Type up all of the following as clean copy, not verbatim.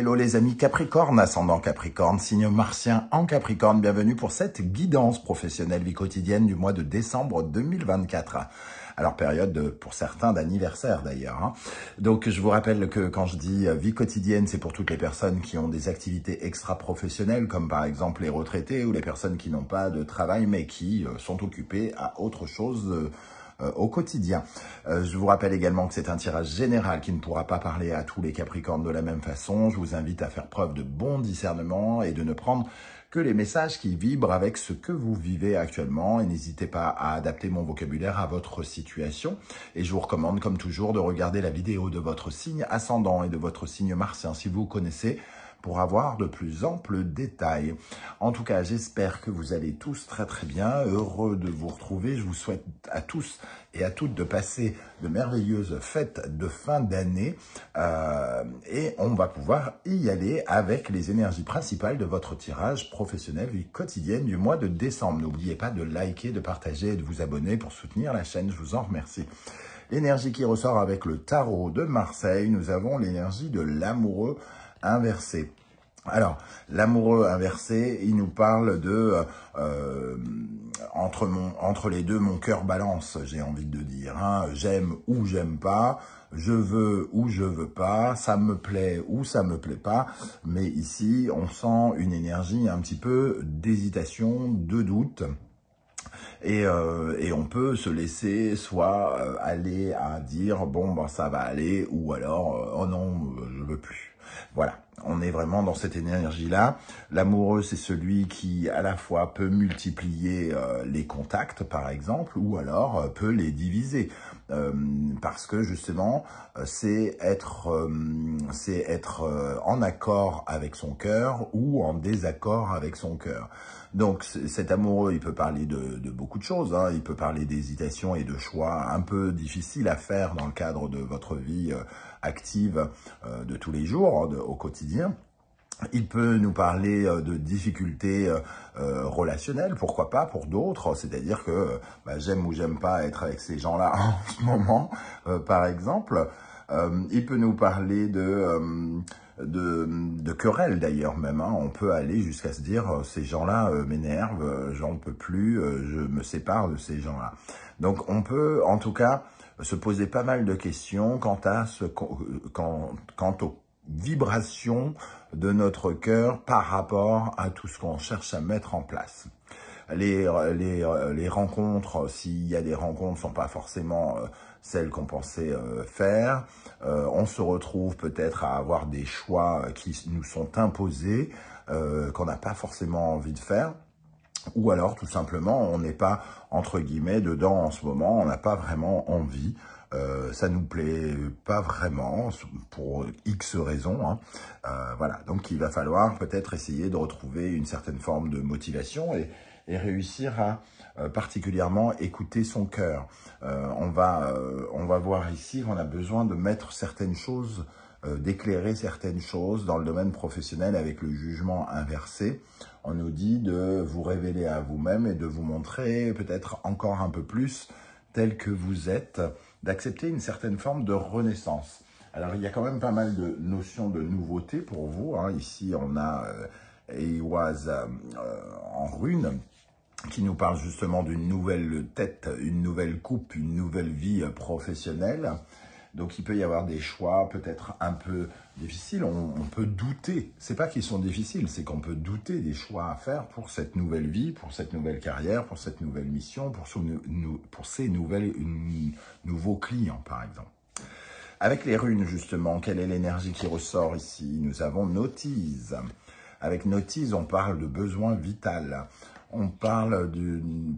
Hello les amis Capricorne, ascendant Capricorne, signe martien en Capricorne. Bienvenue pour cette guidance professionnelle vie quotidienne du mois de décembre 2024. Alors période pour certains d'anniversaire d'ailleurs. Hein. Donc je vous rappelle que quand je dis vie quotidienne, c'est pour toutes les personnes qui ont des activités extra-professionnelles, comme par exemple les retraités ou les personnes qui n'ont pas de travail mais qui sont occupées à autre chose au quotidien. Je vous rappelle également que c'est un tirage général qui ne pourra pas parler à tous les Capricornes de la même façon. Je vous invite à faire preuve de bon discernement et de ne prendre que les messages qui vibrent avec ce que vous vivez actuellement. Et n'hésitez pas à adapter mon vocabulaire à votre situation. Et je vous recommande, comme toujours, de regarder la vidéo de votre signe ascendant et de votre signe martien si vous connaissez, pour avoir de plus amples détails. En tout cas, j'espère que vous allez tous très bien, heureux de vous retrouver. Je vous souhaite à tous et à toutes de passer de merveilleuses fêtes de fin d'année et on va pouvoir y aller avec les énergies principales de votre tirage professionnel vie quotidienne du mois de décembre. N'oubliez pas de liker, de partager et de vous abonner pour soutenir la chaîne, je vous en remercie. L'énergie qui ressort avec le tarot de Marseille, nous avons l'énergie de l'amoureux inversé. Alors, l'amoureux inversé, il nous parle de entre les deux, mon cœur balance, j'ai envie de dire. Hein. J'aime ou j'aime pas, je veux ou je veux pas, ça me plaît ou ça me plaît pas. Mais ici, on sent une énergie un petit peu d'hésitation, de doute. Et on peut se laisser soit aller à dire bon ben ça va aller, ou alors oh non je veux plus. Voilà, on est vraiment dans cette énergie-là. L'amoureux, c'est celui qui, à la fois, peut multiplier les contacts, par exemple, ou alors peut les diviser. Parce que, justement, c'est être en accord avec son cœur ou en désaccord avec son cœur. Donc, cet amoureux, il peut parler de beaucoup de choses. Hein. Il peut parler d'hésitation et de choix un peu difficiles à faire dans le cadre de votre vie active de tous les jours, hein, au quotidien. Il peut nous parler de difficultés relationnelles, pourquoi pas pour d'autres, c'est-à-dire que j'aime ou j'aime pas être avec ces gens-là en ce moment, par exemple. Il peut nous parler de querelles d'ailleurs même, hein. On peut aller jusqu'à se dire ces gens-là m'énervent, j'en peux plus, je me sépare de ces gens-là. Donc on peut en tout cas se poser pas mal de questions quant aux vibrations de notre cœur par rapport à tout ce qu'on cherche à mettre en place. Les rencontres, s'il y a des rencontres, sont pas forcément celles qu'on pensait faire. On se retrouve peut-être à avoir des choix qui nous sont imposés, qu'on n'a pas forcément envie de faire. Ou alors, tout simplement, on n'est pas, entre guillemets, dedans en ce moment, on n'a pas vraiment envie. Ça nous plaît pas vraiment, pour X raisons. Hein. Voilà, donc il va falloir peut-être essayer de retrouver une certaine forme de motivation et réussir à particulièrement écouter son cœur. On va voir ici qu'on a besoin de mettre certaines choses, d'éclairer certaines choses dans le domaine professionnel avec le jugement inversé. On nous dit de vous révéler à vous-même et de vous montrer peut-être encore un peu plus tel que vous êtes, d'accepter une certaine forme de renaissance. Alors, il y a quand même pas mal de notions de nouveauté pour vous. Hein. Ici, on a Eiwaz en rune, qui nous parle justement d'une nouvelle tête, une nouvelle coupe, une nouvelle vie professionnelle. Donc, il peut y avoir des choix peut-être un peu difficiles. On peut douter. C'est pas qu'ils sont difficiles, c'est qu'on peut douter des choix à faire pour cette nouvelle vie, pour cette nouvelle carrière, pour cette nouvelle mission, pour ces nouveaux clients, par exemple. Avec les runes, justement, quelle est l'énergie qui ressort ici? Nous avons Notise. Avec Notise, on parle de besoin vital. On parle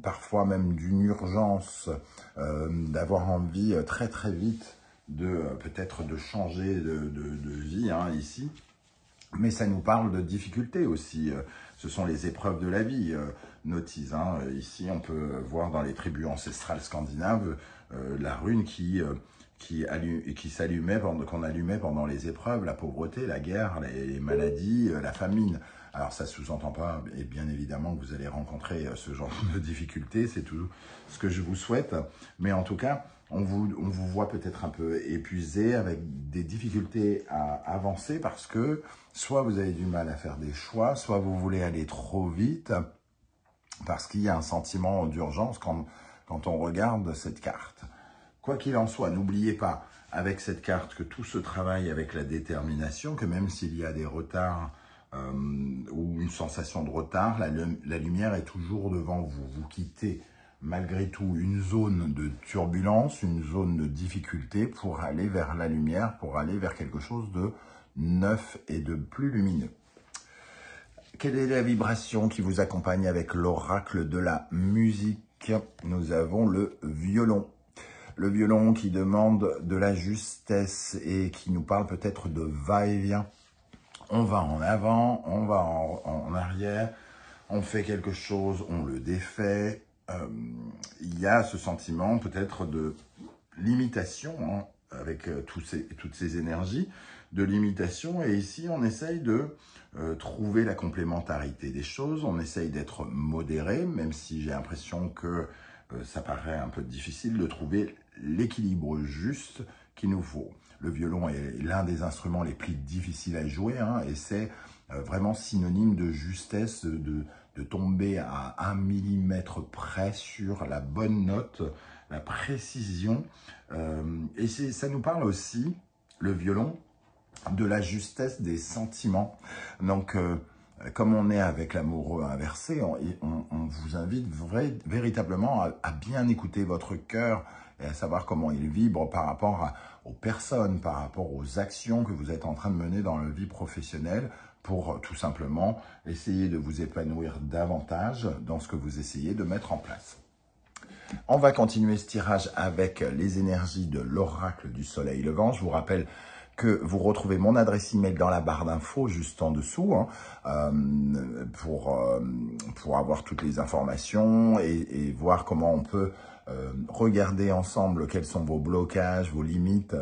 parfois même d'une urgence, d'avoir envie très vite peut-être de changer de vie, hein, ici. Mais ça nous parle de difficultés aussi. Ce sont les épreuves de la vie, Notise. Hein. Ici, on peut voir dans les tribus ancestrales scandinaves la rune qui s'allumait, qu'on allumait pendant les épreuves, la pauvreté, la guerre, les maladies, la famine. Alors ça sous-entend pas, et bien évidemment, que vous allez rencontrer ce genre de difficultés, c'est tout ce que je vous souhaite. Mais en tout cas, on vous voit peut-être un peu épuisé, avec des difficultés à avancer parce que soit vous avez du mal à faire des choix, soit vous voulez aller trop vite parce qu'il y a un sentiment d'urgence quand on regarde cette carte. Quoi qu'il en soit, n'oubliez pas avec cette carte que tout se travaille avec la détermination, que même s'il y a des retards ou une sensation de retard, la lumière est toujours devant vous. Vous quittez malgré tout une zone de turbulence, une zone de difficulté pour aller vers la lumière, pour aller vers quelque chose de neuf et de plus lumineux. Quelle est la vibration qui vous accompagne avec l'oracle de la musique? Nous avons le violon. Le violon qui demande de la justesse et qui nous parle peut-être de va-et-vient. On va en avant, on va en arrière, on fait quelque chose, on le défait. Il y a ce sentiment peut-être de limitation hein, avec toutes ces énergies de limitation. Et ici, on essaye de trouver la complémentarité des choses. On essaye d'être modéré, même si j'ai l'impression que ça paraît un peu difficile de trouver l'équilibre juste qu'il nous faut. Le violon est l'un des instruments les plus difficiles à jouer hein, et c'est vraiment synonyme de justesse, de tomber à 1 millimètre près sur la bonne note, la précision. Et ça nous parle aussi, le violon, de la justesse des sentiments. Donc, comme on est avec l'amoureux inversé, on vous invite véritablement à bien écouter votre cœur et à savoir comment il vibre par rapport aux personnes, par rapport aux actions que vous êtes en train de mener dans la vie professionnelle pour tout simplement essayer de vous épanouir davantage dans ce que vous essayez de mettre en place. On va continuer ce tirage avec les énergies de l'oracle du soleil levant. Je vous rappelle que vous retrouvez mon adresse email dans la barre d'infos juste en dessous hein, pour avoir toutes les informations et voir comment on peut regarder ensemble quels sont vos blocages, vos limites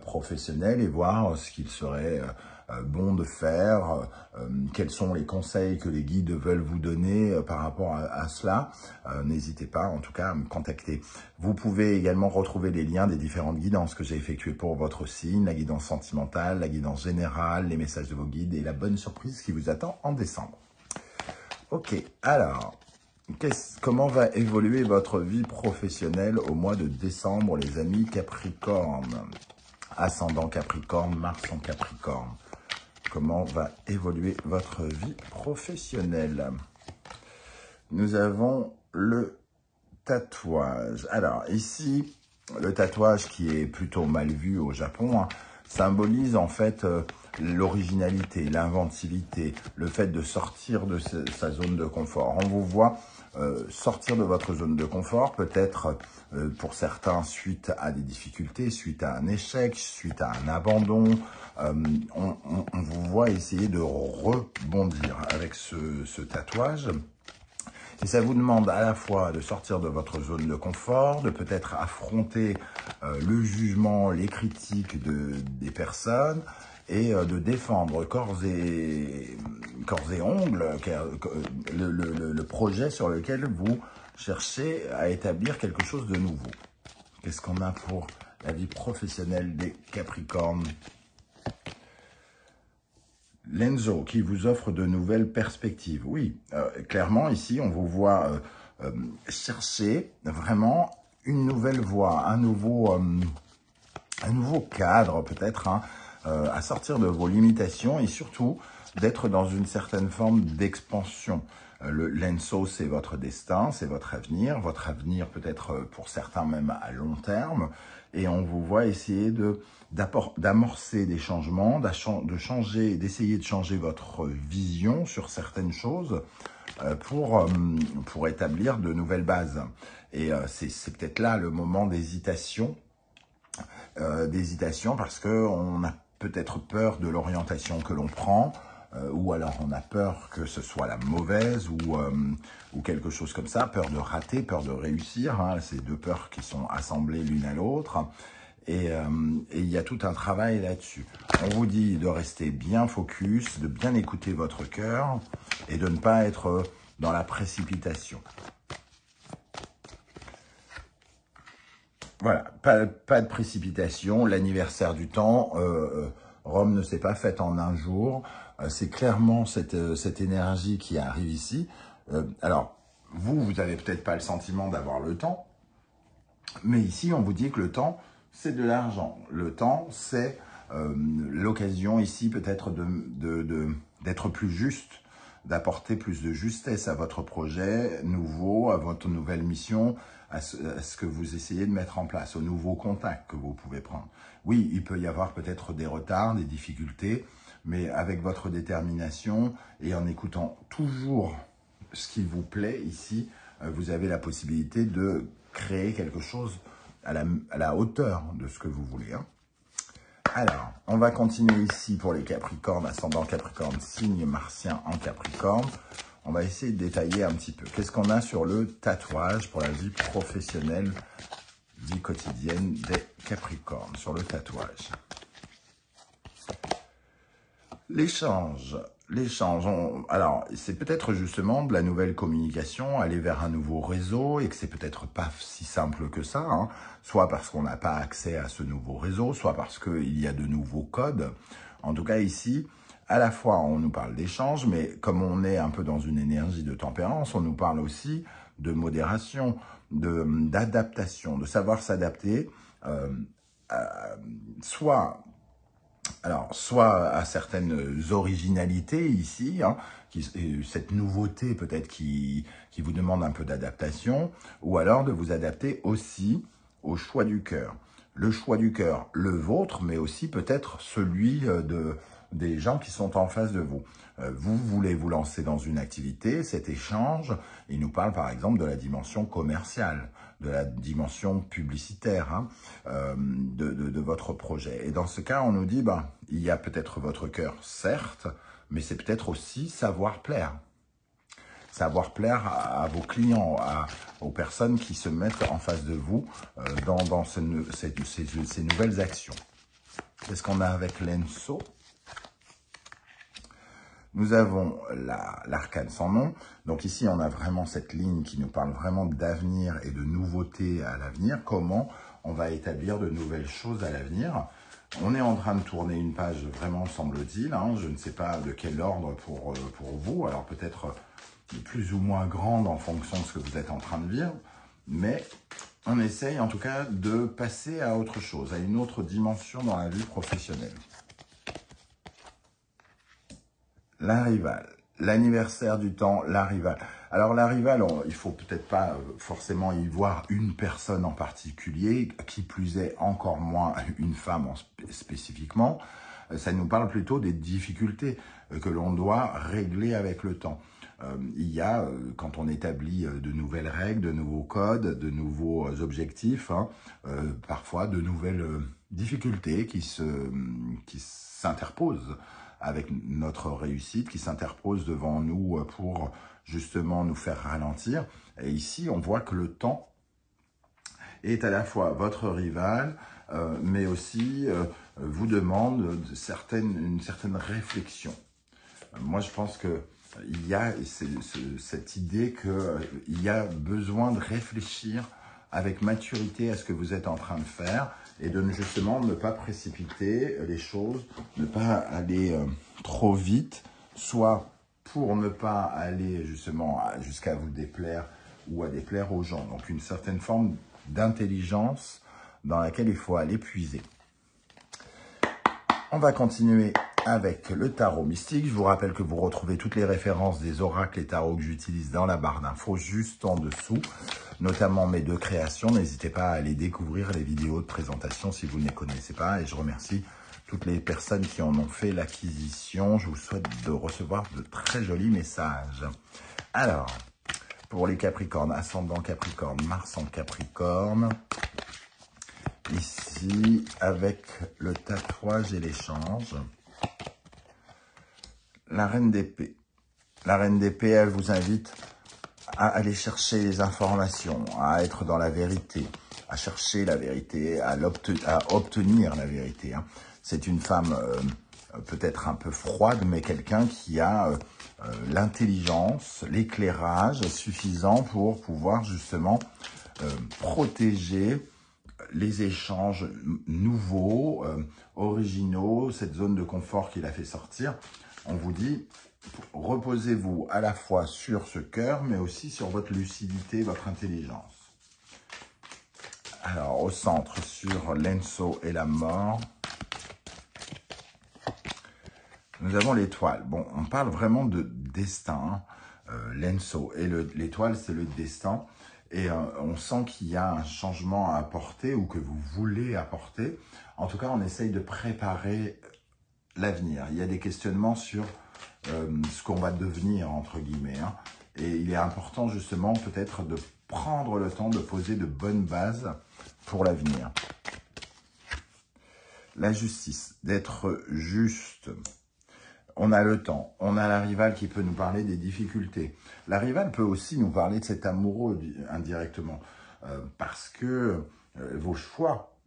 professionnelles et voir ce qu'il serait bon de faire, quels sont les conseils que les guides veulent vous donner par rapport à cela. N'hésitez pas en tout cas à me contacter. Vous pouvez également retrouver les liens des différentes guidances que j'ai effectuées pour votre signe, la guidance sentimentale, la guidance générale, les messages de vos guides et la bonne surprise qui vous attend en décembre. Ok, alors, comment va évoluer votre vie professionnelle au mois de décembre, les amis Capricorne? Ascendant Capricorne, Mars en Capricorne. Comment va évoluer votre vie professionnelle? Nous avons le tatouage. Alors ici, le tatouage qui est plutôt mal vu au Japon, hein, symbolise en fait l'originalité, l'inventivité, le fait de sortir de sa zone de confort. On vous voit sortir de votre zone de confort, peut-être pour certains suite à des difficultés, suite à un échec, suite à un abandon. On vous voit essayer de rebondir avec ce tatouage. Et ça vous demande à la fois de sortir de votre zone de confort, de peut-être affronter le jugement, les critiques des personnes et de défendre corps et ongles le projet sur lequel vous cherchez à établir quelque chose de nouveau. Qu'est-ce qu'on a pour la vie professionnelle des Capricornes ? L'Enzo qui vous offre de nouvelles perspectives. Oui, clairement ici on vous voit chercher vraiment une nouvelle voie, un nouveau cadre peut-être, hein, à sortir de vos limitations et surtout d'être dans une certaine forme d'expansion. L'Enso, c'est votre destin, c'est votre avenir peut-être pour certains même à long terme. Et on vous voit essayer d'amorcer des changements, d'essayer de changer votre vision sur certaines choses pour établir de nouvelles bases. Et c'est peut-être là le moment d'hésitation, parce qu'on a peut-être peur de l'orientation que l'on prend, ou alors on a peur que ce soit la mauvaise ou quelque chose comme ça, peur de rater, peur de réussir, hein, ces deux peurs qui sont assemblées l'une à l'autre. Et il y a tout un travail là-dessus. On vous dit de rester bien focus, de bien écouter votre cœur et de ne pas être dans la précipitation. Voilà, pas de précipitation. L'anniversaire du temps, Rome ne s'est pas faite en un jour. C'est clairement cette énergie qui arrive ici. Alors, vous n'avez peut-être pas le sentiment d'avoir le temps, mais ici, on vous dit que le temps, c'est de l'argent. Le temps, c'est l'occasion ici peut-être d'être plus juste, d'apporter plus de justesse à votre projet nouveau, à votre nouvelle mission, à ce que vous essayez de mettre en place, aux nouveaux contacts que vous pouvez prendre. Oui, il peut y avoir peut-être des retards, des difficultés, mais avec votre détermination et en écoutant toujours ce qui vous plaît ici, vous avez la possibilité de créer quelque chose à la hauteur de ce que vous voulez. Hein. Alors, on va continuer ici pour les Capricornes, ascendant Capricorne, signe martien en Capricorne. On va essayer de détailler un petit peu. Qu'est-ce qu'on a sur le tatouage pour la vie professionnelle, vie quotidienne des Capricornes, sur le tatouage? L'échange. Alors, c'est peut-être justement de la nouvelle communication, aller vers un nouveau réseau, et que c'est peut-être pas si simple que ça, hein. Soit parce qu'on n'a pas accès à ce nouveau réseau, soit parce qu'il y a de nouveaux codes. En tout cas, ici, à la fois, on nous parle d'échange, mais comme on est un peu dans une énergie de tempérance, on nous parle aussi de modération, d'adaptation, de savoir s'adapter, soit à certaines originalités ici, hein, cette nouveauté peut-être qui vous demande un peu d'adaptation, ou alors de vous adapter aussi au choix du cœur. Le choix du cœur, le vôtre, mais aussi peut-être celui des gens qui sont en face de vous. Vous voulez vous lancer dans une activité, cet échange, il nous parle par exemple de la dimension commerciale, de la dimension publicitaire, hein, de votre projet. Et dans ce cas, on nous dit, il y a peut-être votre cœur, certes, mais c'est peut-être aussi savoir plaire. Savoir plaire à vos clients, aux personnes qui se mettent en face de vous dans ces nouvelles actions. Qu'est-ce qu'on a avec l'Enso? Nous avons l'arcane sans nom. Donc ici, on a vraiment cette ligne qui nous parle vraiment d'avenir et de nouveautés à l'avenir. Comment on va établir de nouvelles choses à l'avenir. On est en train de tourner une page vraiment, semble-t-il. Hein, je ne sais pas de quel ordre pour vous. Alors peut-être plus ou moins grande en fonction de ce que vous êtes en train de vivre. Mais on essaye en tout cas de passer à autre chose, à une autre dimension dans la vie professionnelle. La rivale, l'anniversaire du temps, la rivale. Alors la rivale, il faut peut-être pas forcément y voir une personne en particulier, qui plus est encore moins une femme spécifiquement. Ça nous parle plutôt des difficultés que l'on doit régler avec le temps. Il y a, quand on établit de nouvelles règles, de nouveaux codes, de nouveaux objectifs, hein, parfois de nouvelles difficultés qui s'interposent avec notre réussite, qui s'interpose devant nous pour justement nous faire ralentir. Et ici, on voit que le temps est à la fois votre rival, mais aussi vous demande une certaine réflexion. Moi, je pense qu'il y a cette idée qu'il y a besoin de réfléchir avec maturité à ce que vous êtes en train de faire et de justement ne pas précipiter les choses, ne pas aller trop vite, soit pour ne pas aller justement jusqu'à vous déplaire ou à déplaire aux gens. Donc une certaine forme d'intelligence dans laquelle il faut aller puiser. On va continuer avec le tarot mystique. Je vous rappelle que vous retrouvez toutes les références des oracles et tarots que j'utilise dans la barre d'infos juste en dessous, notamment mes deux créations. N'hésitez pas à aller découvrir les vidéos de présentation si vous ne les connaissez pas. Et je remercie toutes les personnes qui en ont fait l'acquisition. Je vous souhaite de recevoir de très jolis messages. Alors, pour les Capricornes, ascendant Capricorne, Mars en Capricorne. Ici, avec le tatouage et l'échange. La Reine d'épée. La Reine d'épée, elle vous invite à aller chercher les informations, à être dans la vérité, à chercher la vérité, à obtenir la vérité. Hein. C'est une femme peut-être un peu froide, mais quelqu'un qui a l'intelligence, l'éclairage suffisant pour pouvoir justement protéger les échanges nouveaux, originaux, cette zone de confort qu'il a fait sortir. On vous dit, reposez-vous à la fois sur ce cœur, mais aussi sur votre lucidité, votre intelligence. Alors, au centre, sur l'Enso et la mort, nous avons l'étoile. Bon, on parle vraiment de destin, l'Enso. Et l'étoile, c'est le destin. Et on sent qu'il y a un changement à apporter ou que vous voulez apporter. En tout cas, on essaye de préparer l'avenir. Il y a des questionnements sur ce qu'on va devenir, entre guillemets. Hein. Et il est important, justement, peut-être de prendre le temps de poser de bonnes bases pour l'avenir. La justice, d'être juste. On a le temps, on a la rivale qui peut nous parler des difficultés. La rivale peut aussi nous parler de cet amoureux indirectement, parce que vos choix,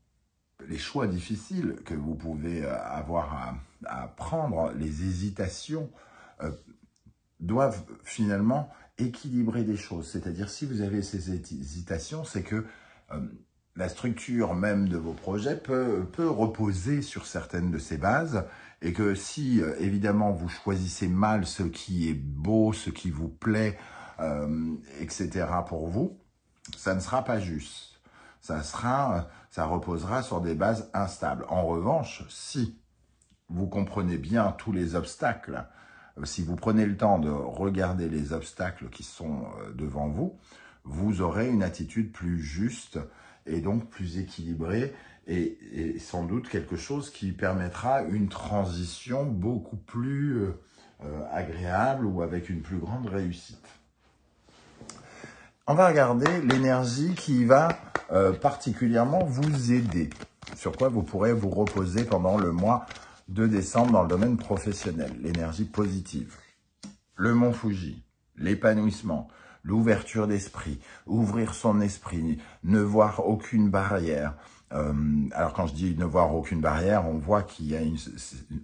les choix difficiles que vous pouvez avoir à prendre, les hésitations, doivent finalement équilibrer des choses. C'est-à-dire, si vous avez ces hésitations, c'est que la structure même de vos projets peut reposer sur certaines de ces bases, et que si, évidemment, vous choisissez mal ce qui est beau, ce qui vous plaît, etc. pour vous, ça ne sera pas juste. Ça reposera sur des bases instables. En revanche, si vous comprenez bien tous les obstacles, si vous prenez le temps de regarder les obstacles qui sont devant vous, vous aurez une attitude plus juste et donc plus équilibrée et sans doute quelque chose qui permettra une transition beaucoup plus agréable ou avec une plus grande réussite. On va regarder l'énergie qui va particulièrement vous aider, sur quoi vous pourrez vous reposer pendant le mois de décembre dans le domaine professionnel, l'énergie positive. Le mont Fuji, l'épanouissement, l'ouverture d'esprit, ouvrir son esprit, ne voir aucune barrière. Alors quand je dis ne voir aucune barrière, on voit qu'il y a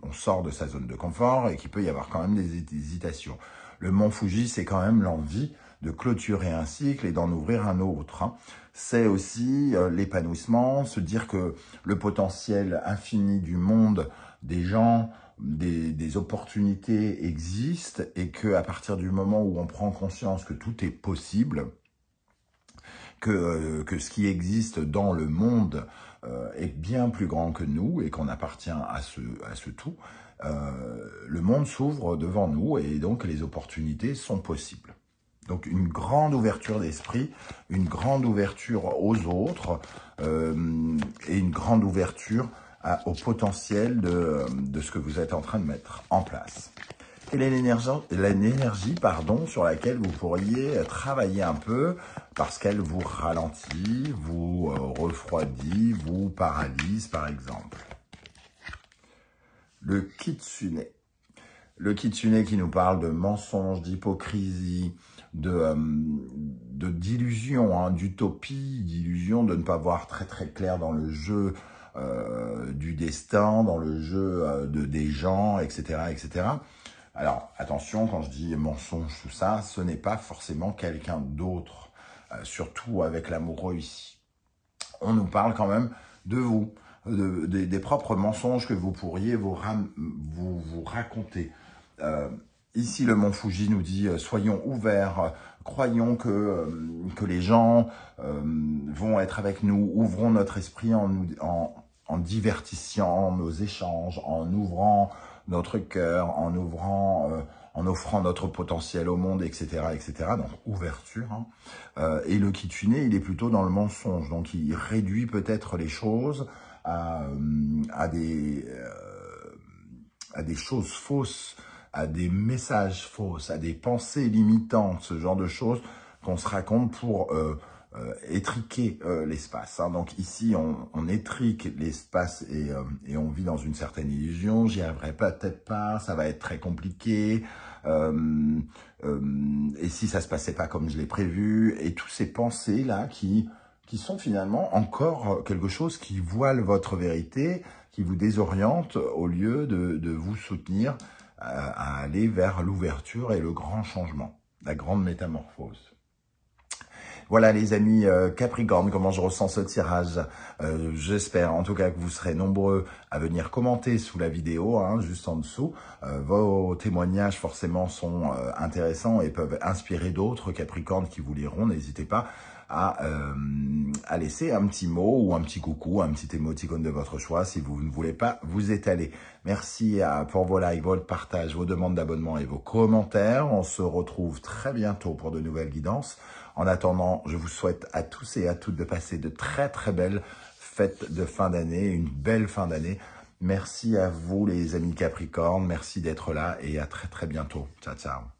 on sort de sa zone de confort et qu'il peut y avoir quand même des hésitations. Le mont Fuji, c'est quand même l'envie de clôturer un cycle et d'en ouvrir un autre. Hein. C'est aussi l'épanouissement, se dire que le potentiel infini du monde, des gens, des opportunités existent et que à partir du moment où on prend conscience que tout est possible, que ce qui existe dans le monde est bien plus grand que nous et qu'on appartient à ce tout, le monde s'ouvre devant nous et donc les opportunités sont possibles. Donc une grande ouverture d'esprit, une grande ouverture aux autres et une grande ouverture au potentiel de ce que vous êtes en train de mettre en place. Et l'énergie, sur laquelle vous pourriez travailler un peu parce qu'elle vous ralentit, vous refroidit, vous paralyse par exemple. Le kitsune. Le kitsune qui nous parle de mensonges, d'hypocrisie, d'illusion, hein, d'utopie, d'illusion, de ne pas voir très très clair dans le jeu du destin, dans le jeu des gens, etc., etc. Alors, attention, quand je dis mensonge, tout ça, ce n'est pas forcément quelqu'un d'autre, surtout avec l'amoureux ici. On nous parle quand même de vous, des propres mensonges que vous pourriez vous raconter. Ici, le mont Fuji nous dit « Soyons ouverts, croyons que les gens vont être avec nous, ouvrons notre esprit en divertissant nos échanges, en ouvrant notre cœur, en offrant notre potentiel au monde, etc., etc. » Donc, ouverture. Hein. Et le kitsune, il est plutôt dans le mensonge. Donc, il réduit peut-être les choses à des choses fausses, à des messages fausses, à des pensées limitantes, ce genre de choses qu'on se raconte pour étriquer l'espace. Hein. Donc ici, on étrique l'espace et on vit dans une certaine illusion. J'y arriverai peut-être pas, ça va être très compliqué. Et si ça se passait pas comme je l'ai prévu, et toutes ces pensées-là qui sont finalement encore quelque chose qui voile votre vérité, qui vous désoriente au lieu de vous soutenir à aller vers l'ouverture et le grand changement, la grande métamorphose. Voilà les amis Capricorne, comment je ressens ce tirage. J'espère en tout cas que vous serez nombreux à venir commenter sous la vidéo, hein, juste en dessous. Vos témoignages forcément sont intéressants et peuvent inspirer d'autres Capricornes qui vous liront. N'hésitez pas à laisser un petit mot ou un petit coucou, un petit émoticône de votre choix si vous ne voulez pas vous étaler. Merci pour vos likes, votre partage, vos demandes d'abonnement et vos commentaires. On se retrouve très bientôt pour de nouvelles guidances. En attendant, je vous souhaite à tous et à toutes de passer de très très belles fêtes de fin d'année, une belle fin d'année. Merci à vous les amis Capricorne, merci d'être là et à très très bientôt. Ciao ciao.